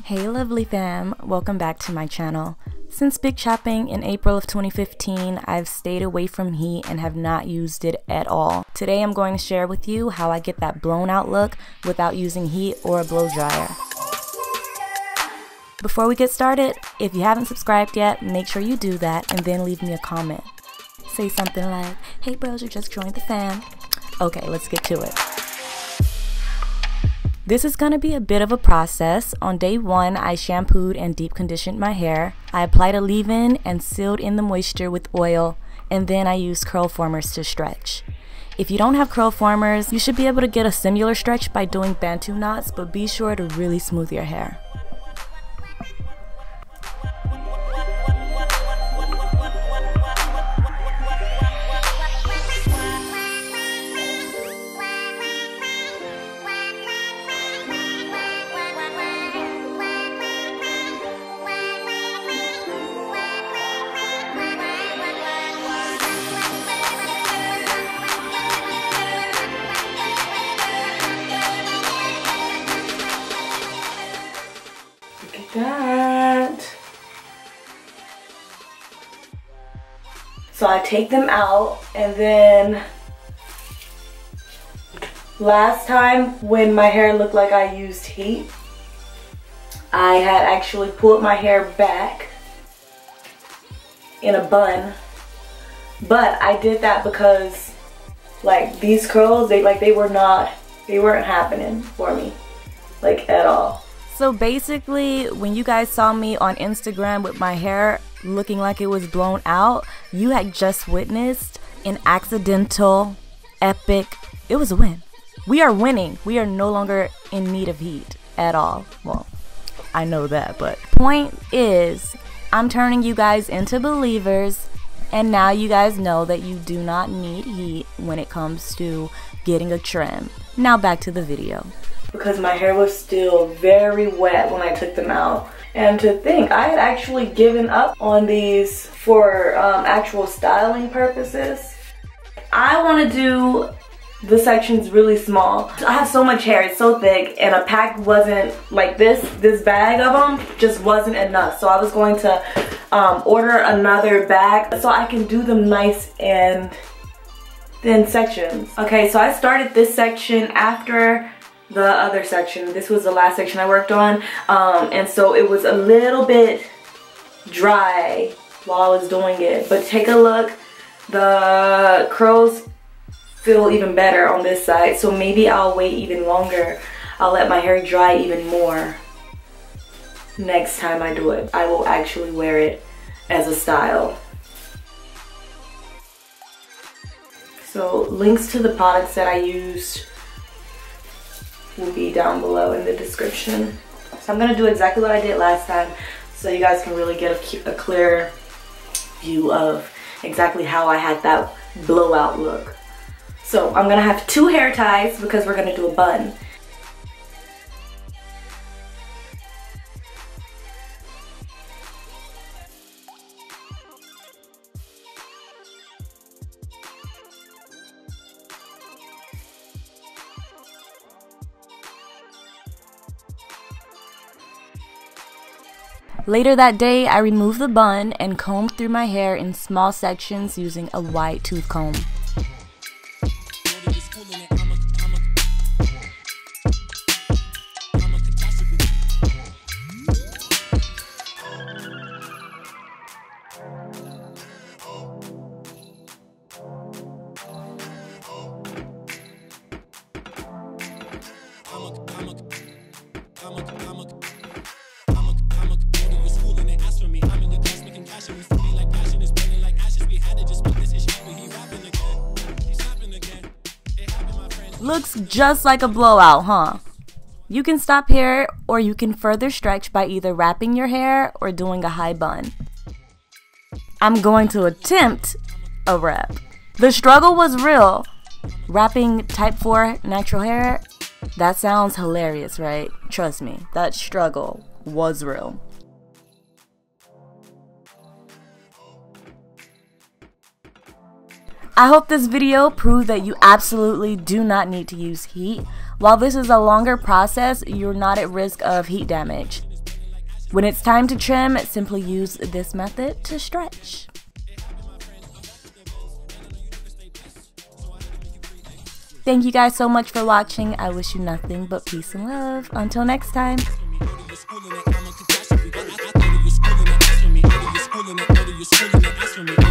Hey lovely fam, welcome back to my channel. Since big chopping in April of 2015, I've stayed away from heat and have not used it at all. Today I'm going to share with you how I get that blown out look without using heat or a blow dryer. Before we get started, if you haven't subscribed yet, make sure you do that and then leave me a comment. Say something like, hey bros, you just joined the fam. Okay, let's get to it. This is going to be a bit of a process. On day one, I shampooed and deep conditioned my hair. I applied a leave-in and sealed in the moisture with oil, and then I used curl formers to stretch. If you don't have curl formers, you should be able to get a similar stretch by doing Bantu knots, but be sure to really smooth your hair. That. So I take them out, and then last time when my hair looked like I used heat, I had actually pulled my hair back in a bun, but I did that because like these curls, they weren't happening for me like at all. So basically, when you guys saw me on Instagram with my hair looking like it was blown out, you had just witnessed an accidental, epic, it was a win. We are winning. We are no longer in need of heat at all. Well, I know that, but point is, I'm turning you guys into believers, and now you guys know that you do not need heat when it comes to getting a trim. Now back to the video. Because my hair was still very wet when I took them out. And to think, I had actually given up on these for actual styling purposes. I want to do the sections really small. I have so much hair, it's so thick, and a pack wasn't like this bag of them just wasn't enough. So I was going to order another bag so I can do them nice and thin sections. Okay, so I started this section after the other section. This was the last section I worked on, and so it was a little bit dry while I was doing it, but take a look, the curls feel even better on this side, so maybe I'll wait even longer. I'll let my hair dry even more next time I do it. I will actually wear it as a style. So links to the products that I used will be down below in the description. So I'm gonna do exactly what I did last time so you guys can really get a clear view of exactly how I had that blowout look. So I'm gonna have 2 hair ties because we're gonna do a bun. Later that day, I removed the bun and combed through my hair in small sections using a wide tooth comb. Looks just like a blowout, huh? You can stop here, or you can further stretch by either wrapping your hair or doing a high bun. I'm going to attempt a wrap. The struggle was real. Wrapping type 4 natural hair, that sounds hilarious, right? Trust me, that struggle was real. I hope this video proved that you absolutely do not need to use heat. While this is a longer process, you're not at risk of heat damage. When it's time to trim, simply use this method to stretch. Thank you guys so much for watching. I wish you nothing but peace and love. Until next time. Schooling it, I'm a catastrophe. I thought you were schooling it, that's for me. Schooling it, schooling it, that's for me.